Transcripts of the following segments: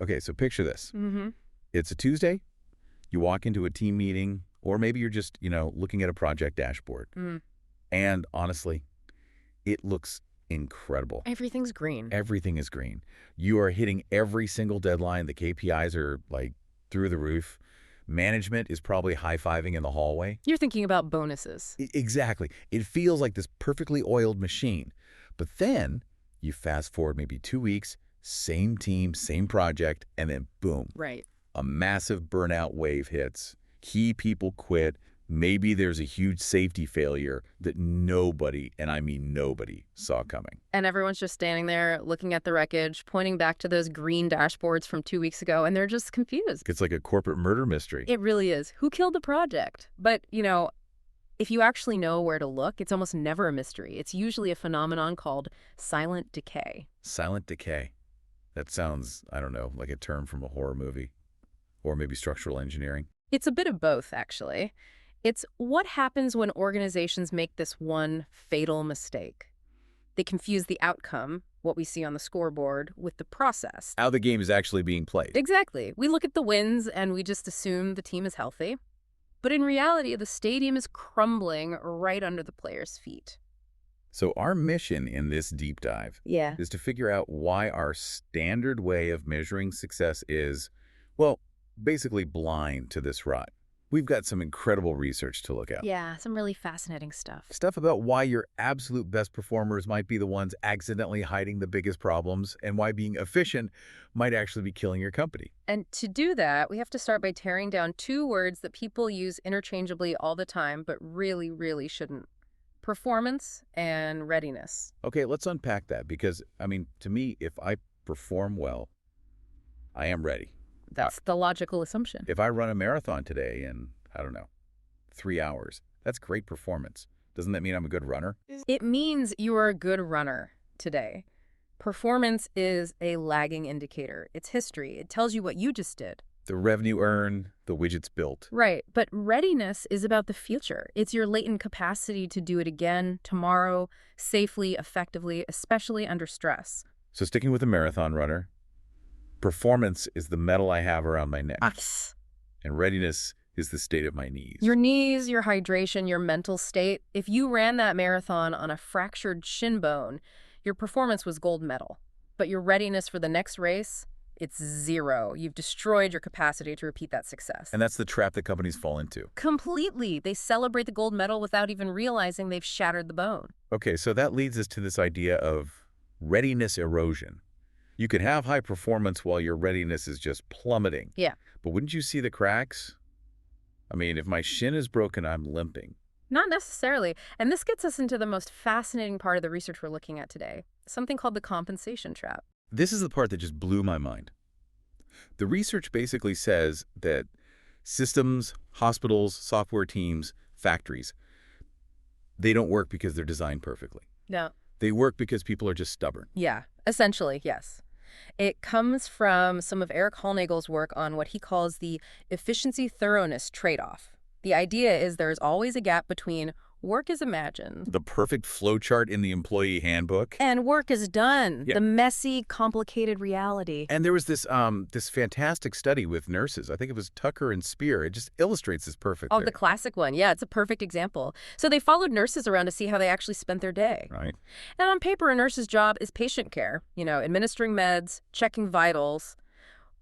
Okay, so picture this. Mm-hmm. It's a Tuesday. You walk into a team meeting, or maybe you're just, looking at a project dashboard. Mm. And honestly, it looks incredible. Everything's green. Everything is green. You are hitting every single deadline. The KPIs are like through the roof. Management is probably high-fiving in the hallway. You're thinking about bonuses. Exactly. It feels like this perfectly oiled machine. But then you fast forward maybe 2 weeks, same team, same project, and then boom, Right. a massive burnout wave hits. Key people quit. Maybe there's a huge safety failure that nobody, and I mean nobody, saw coming. And everyone's just standing there looking at the wreckage, pointing back to those green dashboards from 2 weeks ago, and they're just confused. It's like a corporate murder mystery. It really is. Who killed the project? But, if you actually know where to look, it's almost never a mystery. It's usually a phenomenon called silent decay. Silent decay. That sounds, I don't know, like a term from a horror movie. Or maybe structural engineering. It's a bit of both, actually. It's what happens when organizations make this one fatal mistake. They confuse the outcome, what we see on the scoreboard, with the process. How the game is actually being played. Exactly. We look at the wins and we just assume the team is healthy. But in reality, the stadium is crumbling right under the players' feet. So our mission in this deep dive is to figure out why our standard way of measuring success is, well, basically blind to this rot. We've got some incredible research to look at. Yeah, some really fascinating stuff. Stuff about why your absolute best performers might be the ones accidentally hiding the biggest problems and why being efficient might actually be killing your company. And to do that, we have to start by tearing down two words that people use interchangeably all the time, but really, really shouldn't. Performance and readiness. Okay, let's unpack that because, to me, if I perform well, I am ready. That's the logical assumption. If I run a marathon today in, 3 hours, that's great performance. Doesn't that mean I'm a good runner? It means you are a good runner today. Performance is a lagging indicator. It's history. It tells you what you just did. The revenue earned, the widgets built. Right, but readiness is about the future. It's your latent capacity to do it again tomorrow, safely, effectively, especially under stress. So sticking with the marathon runner, performance is the medal I have around my neck. And readiness is the state of my knees. Your knees, your hydration, your mental state. If you ran that marathon on a fractured shin bone, your performance was gold medal. But your readiness for the next race, it's zero. You've destroyed your capacity to repeat that success. And that's the trap that companies fall into. Completely. They celebrate the gold medal without even realizing they've shattered the bone. Okay, so that leads us to this idea of readiness erosion. You could have high performance while your readiness is just plummeting. Yeah. But wouldn't you see the cracks? If my shin is broken, I'm limping. Not necessarily. And this gets us into the most fascinating part of the research we're looking at today, something called the compensation trap. This is the part that just blew my mind. The research basically says that systems, hospitals, software teams, factories, they don't work because they're designed perfectly. No. They work because people are just stubborn. Yeah, essentially, yes. It comes from some of Eric Hollnagel's work on what he calls the efficiency-thoroughness trade-off. The idea is there's always a gap between work is imagined. The perfect flowchart in the employee handbook. And work is done. Yeah. The messy, complicated reality. And there was this fantastic study with nurses. I think it was Tucker and Spear. It just illustrates this perfectly. Oh, the classic one. Yeah, it's a perfect example. So they followed nurses around to see how they actually spent their day. Right. And on paper, a nurse's job is patient care, administering meds, checking vitals.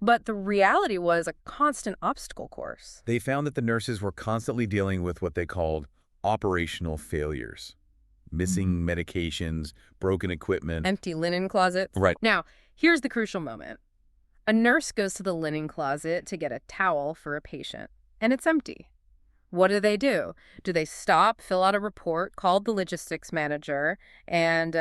But the reality was a constant obstacle course. They found that the nurses were constantly dealing with what they called operational failures. Missing medications, broken equipment. Empty linen closets. Right. Now, here's the crucial moment. A nurse goes to the linen closet to get a towel for a patient, and it's empty. What do? Do they stop, fill out a report, call the logistics manager, and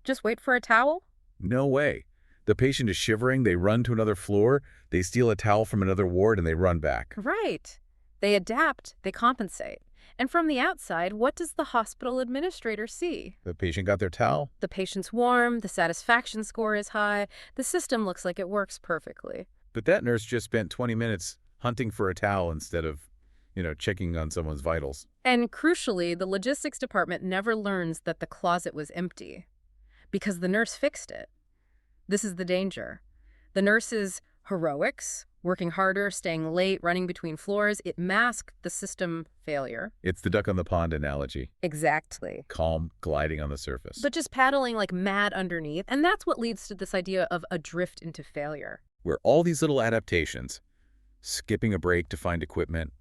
just wait for a towel? No way. The patient is shivering, they run to another floor, they steal a towel from another ward, and they run back. Right. They adapt, they compensate. And from the outside, what does the hospital administrator see? The patient got their towel. The patient's warm, the satisfaction score is high, the system looks like it works perfectly. But that nurse just spent 20 minutes hunting for a towel instead of, checking on someone's vitals. And crucially, the logistics department never learns that the closet was empty because the nurse fixed it. This is the danger. The nurses Heroics, working harder, staying late, running between floors, it masked the system failure. It's the duck on the pond analogy. Exactly. Calm, gliding on the surface. But just paddling like mad underneath, and that's what leads to this idea of a drift into failure. Where all these little adaptations, skipping a break to find equipment,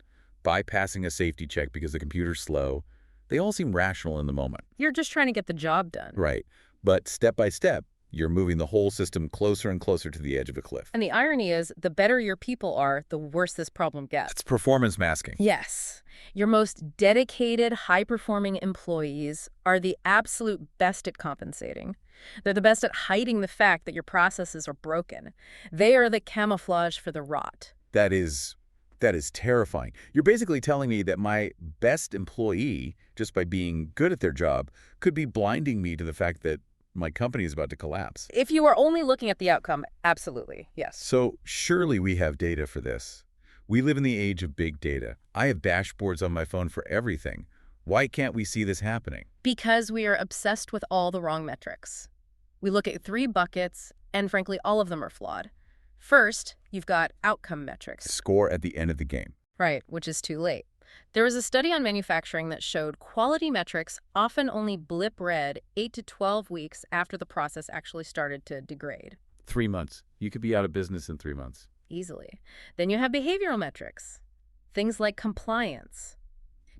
bypassing a safety check because the computer's slow, they all seem rational in the moment. You're just trying to get the job done. Right. But step by step, you're moving the whole system closer and closer to the edge of a cliff. And the irony is, the better your people are, the worse this problem gets. It's performance masking. Yes. Your most dedicated, high-performing employees are the absolute best at compensating. They're the best at hiding the fact that your processes are broken. They are the camouflage for the rot. That is terrifying. You're basically telling me that my best employee, just by being good at their job, could be blinding me to the fact that my company is about to collapse. If you are only looking at the outcome, absolutely, yes. So surely we have data for this. We live in the age of big data. I have dashboards on my phone for everything. Why can't we see this happening? Because we are obsessed with all the wrong metrics. We look at 3 buckets, and frankly, all of them are flawed. First, you've got outcome metrics. Score at the end of the game. Right, which is too late. There was a study on manufacturing that showed quality metrics often only blip red 8 to 12 weeks after the process actually started to degrade. 3 months. You could be out of business in 3 months. Easily. Then you have behavioral metrics. Things like compliance.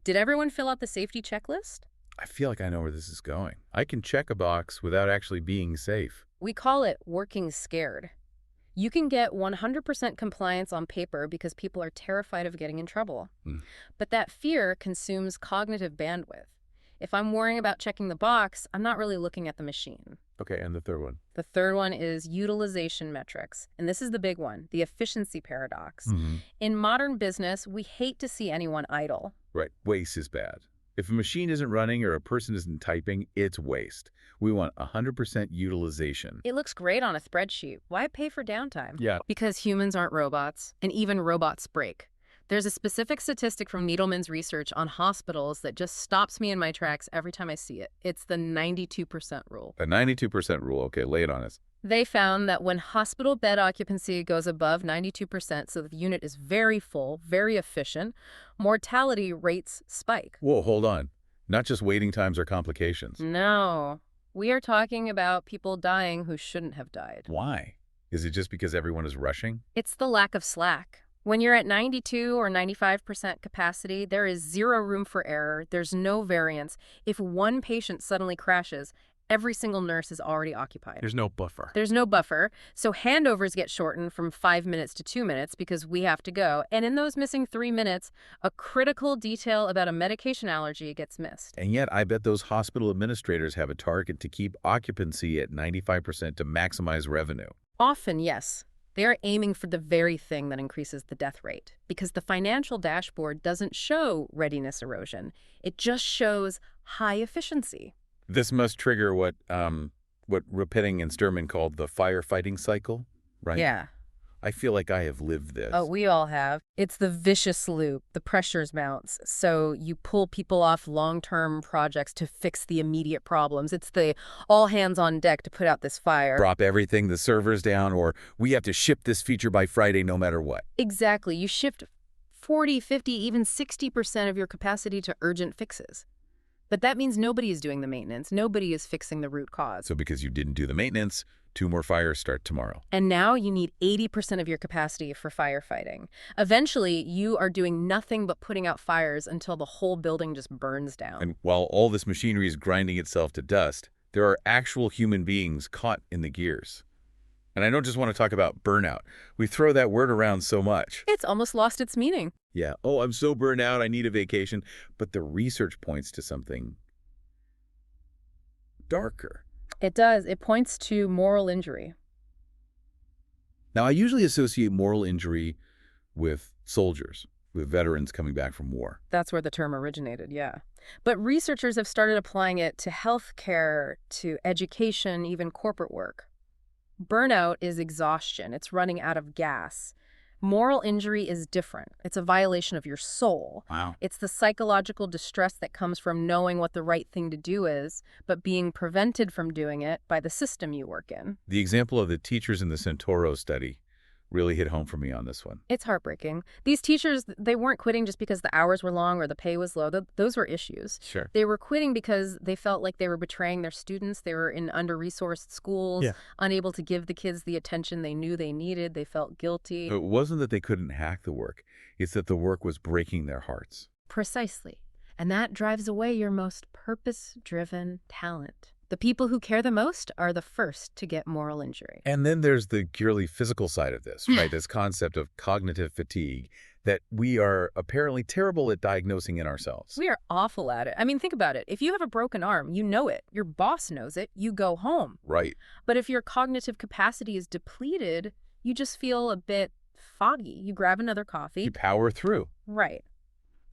Did everyone fill out the safety checklist? I feel like I know where this is going. I can check a box without actually being safe. We call it working scared. You can get 100% compliance on paper because people are terrified of getting in trouble. But that fear consumes cognitive bandwidth. If I'm worrying about checking the box, I'm not really looking at the machine. Okay, and the third one? The third one is utilization metrics. And this is the big one, the efficiency paradox. In modern business, we hate to see anyone idle. Right. Waste is bad. If a machine isn't running or a person isn't typing, it's waste. We want 100% utilization. It looks great on a spreadsheet. Why pay for downtime? Yeah. Because humans aren't robots, and even robots break. There's a specific statistic from Needleman's research on hospitals that just stops me in my tracks every time I see it. It's the 92% rule. A 92% rule. Okay, lay it on us. They found that when hospital bed occupancy goes above 92%, so the unit is very full, very efficient, mortality rates spike. Whoa, hold on. Not just waiting times or complications. No. We are talking about people dying who shouldn't have died. Why? Is it just because everyone is rushing? It's the lack of slack. When you're at 92 or 95% capacity, there is zero room for error. There's no variance. If one patient suddenly crashes, every single nurse is already occupied. There's no buffer. There's no buffer, so handovers get shortened from 5 minutes to 2 minutes because we have to go. And in those missing 3 minutes, a critical detail about a medication allergy gets missed. And yet, I bet those hospital administrators have a target to keep occupancy at 95% to maximize revenue. Often, yes. They are aiming for the very thing that increases the death rate, because the financial dashboard doesn't show readiness erosion. It just shows high efficiency. This must trigger what Readiness and Sturman called the firefighting cycle, right? Yeah. I feel like I have lived this. Oh, we all have. It's the vicious loop. The pressures mounts. So you pull people off long-term projects to fix the immediate problems. It's the all hands on deck to put out this fire. Drop everything, the server's down, or we have to ship this feature by Friday no matter what. Exactly. You shift 40, 50, even 60% of your capacity to urgent fixes. But that means nobody is doing the maintenance. Nobody is fixing the root cause. So because you didn't do the maintenance, 2 more fires start tomorrow. And now you need 80% of your capacity for firefighting. Eventually, you are doing nothing but putting out fires until the whole building just burns down. And while all this machinery is grinding itself to dust, there are actual human beings caught in the gears. And I don't just want to talk about burnout. We throw that word around so much. It's almost lost its meaning. Yeah. Oh, I'm so burned out. I need a vacation. But the research points to something darker. It does. It points to moral injury. Now, I usually associate moral injury with soldiers, with veterans coming back from war. That's where the term originated, yeah. But researchers have started applying it to healthcare, to education, even corporate work. Burnout is exhaustion. It's running out of gas. Moral injury is different. It's a violation of your soul. Wow. It's the psychological distress that comes from knowing what the right thing to do is, but being prevented from doing it by the system you work in. The example of the teachers in the Centauro study really hit home for me on this one. It's heartbreaking. These teachers, they weren't quitting just because the hours were long or the pay was low. Those were issues. Sure. They were quitting because they felt like they were betraying their students. They were in under-resourced schools, unable to give the kids the attention they knew they needed. They felt guilty. It wasn't that they couldn't hack the work. It's that the work was breaking their hearts. Precisely. And that drives away your most purpose-driven talent. The people who care the most are the first to get moral injury. And then there's the purely physical side of this, right? This concept of cognitive fatigue that we are apparently terrible at diagnosing in ourselves. We are awful at it. I mean, think about it. If you have a broken arm, you know it. Your boss knows it. You go home. Right. But if your cognitive capacity is depleted, you just feel a bit foggy. You grab another coffee. You power through. Right.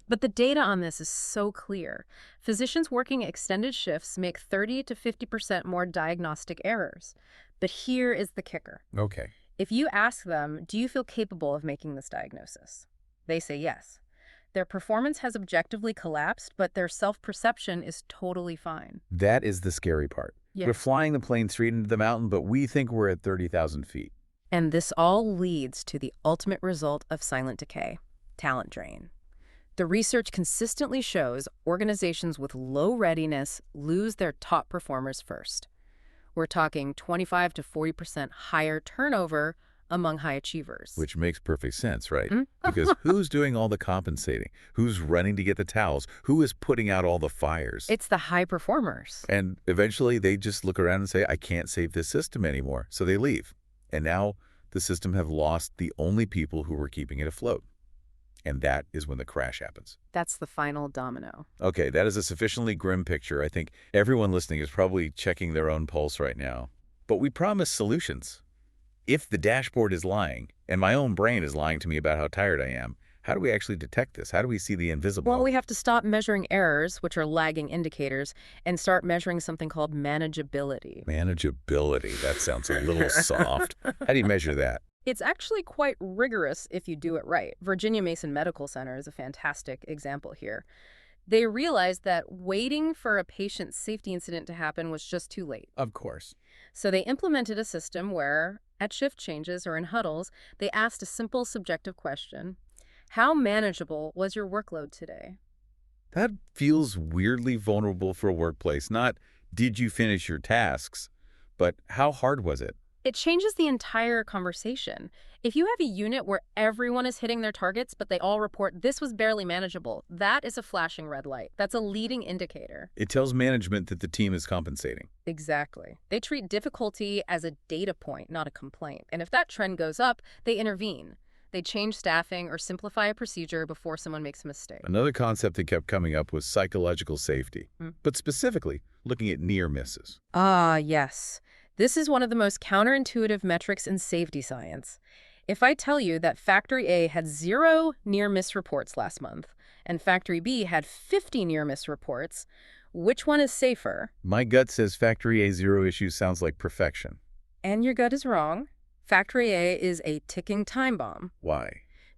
But the data on this is so clear. Physicians working extended shifts make 30 to 50% more diagnostic errors. But here is the kicker. Okay. If you ask them, do you feel capable of making this diagnosis? They say yes. Their performance has objectively collapsed, but their self-perception is totally fine. That is the scary part. Yeah. We're flying the plane straight into the mountain, but we think we're at 30,000 feet. And this all leads to the ultimate result of silent decay, talent drain. The research consistently shows organizations with low readiness lose their top performers first. We're talking 25 to 40% higher turnover among high achievers. Which makes perfect sense, right? Because who's doing all the compensating? Who's running to get the towels? Who is putting out all the fires? It's the high performers. And eventually they just look around and say, I can't save this system anymore. So they leave. And now the system have lost the only people who were keeping it afloat. And that is when the crash happens. That's the final domino. Okay, that is a sufficiently grim picture. I think everyone listening is probably checking their own pulse right now. But we promise solutions. If the dashboard is lying, and my own brain is lying to me about how tired I am, how do we actually detect this? How do we see the invisible? Well, we have to stop measuring errors, which are lagging indicators, and start measuring something called manageability. Manageability. That sounds a little soft. How do you measure that? It's actually quite rigorous if you do it right. Virginia Mason Medical Center is a fantastic example here. They realized that waiting for a patient's safety incident to happen was just too late. Of course. So they implemented a system where, at shift changes or in huddles, they asked a simple subjective question. How manageable was your workload today? That feels weirdly vulnerable for a workplace. Not, did you finish your tasks, but how hard was it? It changes the entire conversation. If you have a unit where everyone is hitting their targets, but they all report this was barely manageable, that is a flashing red light. That's a leading indicator. It tells management that the team is compensating. Exactly. They treat difficulty as a data point, not a complaint. And if that trend goes up, they intervene. They change staffing or simplify a procedure before someone makes a mistake. Another concept that kept coming up was psychological safety, but specifically looking at near misses. Ah, yes. This is one of the most counterintuitive metrics in safety science. If I tell you that Factory A had 0 near-miss reports last month and Factory B had 50 near-miss reports, which one is safer? My gut says Factory A 0 issues sounds like perfection. And your gut is wrong. Factory A is a ticking time bomb. Why?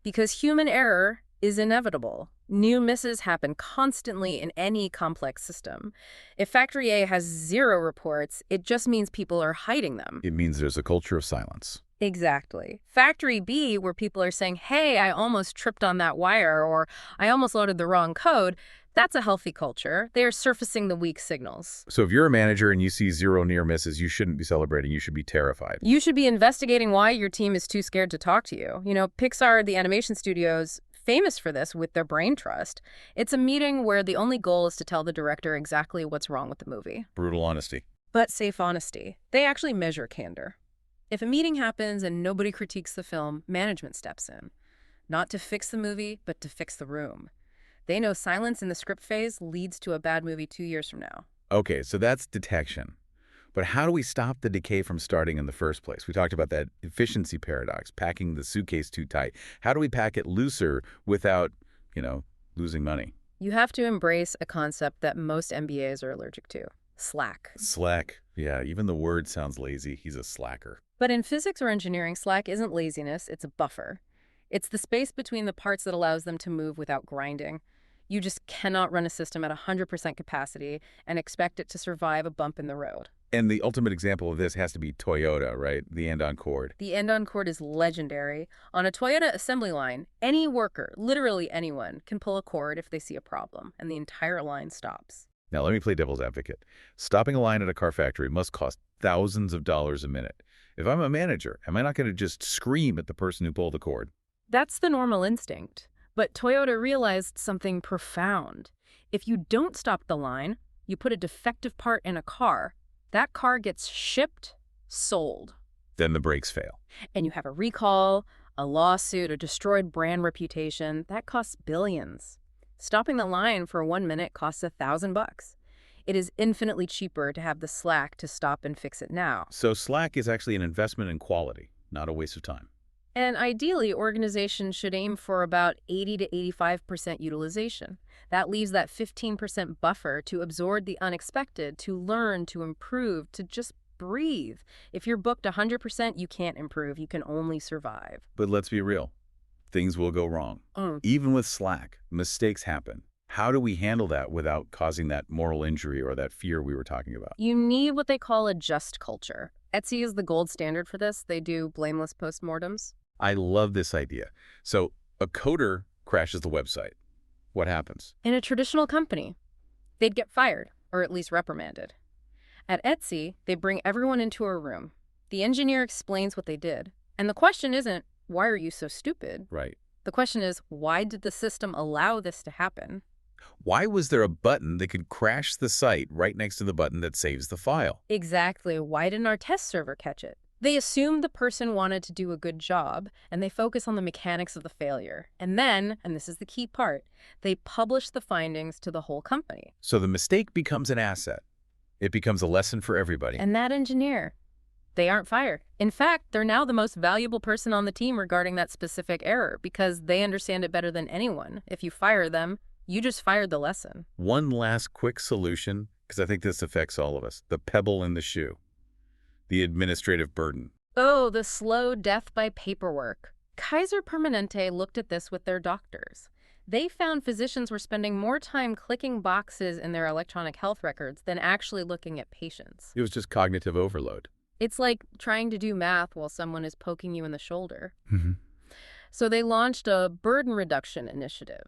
Because human error is inevitable. New misses happen constantly in any complex system. If Factory A has 0 reports, it just means people are hiding them. It means there's a culture of silence. Exactly. Factory B, where people are saying, hey, I almost tripped on that wire, or I almost loaded the wrong code, that's a healthy culture. They are surfacing the weak signals. So if you're a manager and you see 0 near misses, you shouldn't be celebrating. You should be terrified. You should be investigating why your team is too scared to talk to you. You know, Pixar, the animation studios, famous for this with their brain trust. It's a meeting where the only goal is to tell the director exactly what's wrong with the movie. Brutal honesty. But safe honesty. They actually measure candor. If a meeting happens and nobody critiques the film, management steps in. Not to fix the movie, but to fix the room. They know silence in the script phase leads to a bad movie 2 years from now. Okay, so that's detection. But how do we stop the decay from starting in the first place? We talked about that efficiency paradox, packing the suitcase too tight. How do we pack it looser without, losing money? You have to embrace a concept that most MBAs are allergic to. Slack. Slack. Yeah, even the word sounds lazy. He's a slacker. But in physics or engineering, slack isn't laziness, it's a buffer. It's the space between the parts that allows them to move without grinding. You just cannot run a system at 100% capacity and expect it to survive a bump in the road. And the ultimate example of this has to be Toyota, right? The end-on cord. The end-on cord is legendary. On a Toyota assembly line, any worker, literally anyone, can pull a cord if they see a problem, and the entire line stops. Now, let me play devil's advocate. Stopping a line at a car factory must cost thousands of dollars a minute. If I'm a manager, am I not going to just scream at the person who pulled the cord? That's the normal instinct. But Toyota realized something profound. If you don't stop the line, you put a defective part in a car, that car gets shipped, sold. Then the brakes fail. And you have a recall, a lawsuit, a destroyed brand reputation. That costs billions. Stopping the line for 1 minute costs $1,000. It is infinitely cheaper to have the slack to stop and fix it now. So slack is actually an investment in quality, not a waste of time. And ideally, organizations should aim for about 80 to 85% utilization. That leaves that 15% buffer to absorb the unexpected, to learn, to improve, to just breathe. If you're booked 100%, you can't improve. You can only survive. But let's be real. Things will go wrong. Even with slack, mistakes happen. How do we handle that without causing that moral injury or that fear we were talking about? You need what they call a just culture. Etsy is the gold standard for this. They do blameless postmortems. I love this idea. So a coder crashes the website. What happens? In a traditional company, they'd get fired, or at least reprimanded. At Etsy, they bring everyone into a room. The engineer explains what they did. And the question isn't, why are you so stupid? Right. The question is, why did the system allow this to happen? Why was there a button that could crash the site right next to the button that saves the file? Exactly. Why didn't our test server catch it? They assumed the person wanted to do a good job, and they focus on the mechanics of the failure. And then, and this is the key part, they publish the findings to the whole company. So the mistake becomes an asset. It becomes a lesson for everybody. And that engineer, they aren't fired. In fact, they're now the most valuable person on the team regarding that specific error because they understand it better than anyone. If you fire them, you just fired the lesson. One last quick solution, because I think this affects all of us. The pebble in the shoe. The administrative burden. Oh, the slow death by paperwork. Kaiser Permanente looked at this with their doctors. They found physicians were spending more time clicking boxes in their electronic health records than actually looking at patients. It was just cognitive overload. It's like trying to do math while someone is poking you in the shoulder. Mm-hmm. So they launched a burden reduction initiative.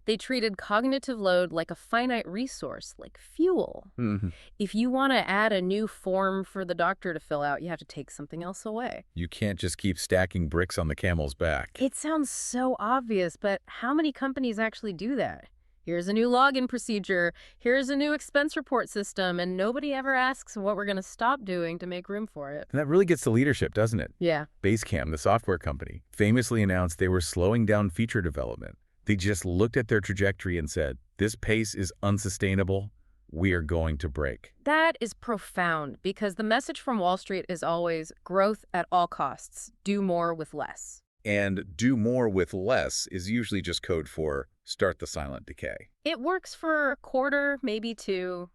They treated cognitive load like a finite resource, like fuel. Mm-hmm. If you want to add a new form for the doctor to fill out, you have to take something else away. You can't just keep stacking bricks on the camel's back. It sounds so obvious, but how many companies actually do that? Here's a new login procedure, here's a new expense report system, and nobody ever asks what we're going to stop doing to make room for it. And that really gets to leadership, doesn't it? Yeah. Basecamp, the software company, famously announced they were slowing down feature development. They just looked at their trajectory and said, this pace is unsustainable. We are going to break. That is profound because the message from Wall Street is always growth at all costs. Do more with less. And do more with less is usually just code for start the silent decay. It works for a quarter, maybe two,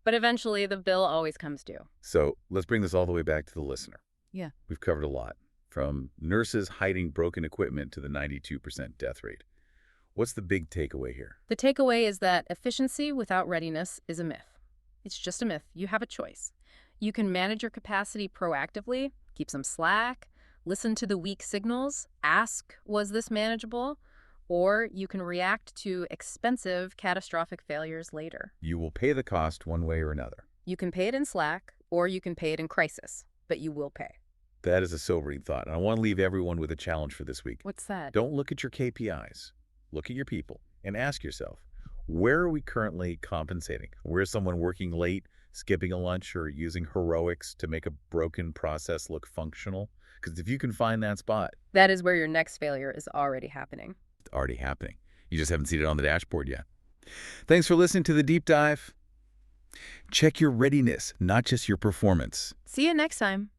but eventually the bill always comes due. So let's bring this all the way back to the listener. Yeah. We've covered a lot, from nurses hiding broken equipment to the 92% death rate. What's the big takeaway here? The takeaway is that efficiency without readiness is a myth. It's just a myth. You have a choice. You can manage your capacity proactively, keep some slack, listen to the weak signals, ask, was this manageable? Or you can react to expensive, catastrophic failures later. You will pay the cost one way or another. You can pay it in slack, or you can pay it in crisis, but you will pay. That is a sobering thought, and I want to leave everyone with a challenge for this week. What's that? Don't look at your KPIs. Look at your people and ask yourself, where are we currently compensating? Where is someone working late, skipping a lunch, or using heroics to make a broken process look functional? Because if you can find that spot, that is where your next failure is already happening. It's already happening. You just haven't seen it on the dashboard yet. Thanks for listening to The Deep Dive. Check your readiness, not just your performance. See you next time.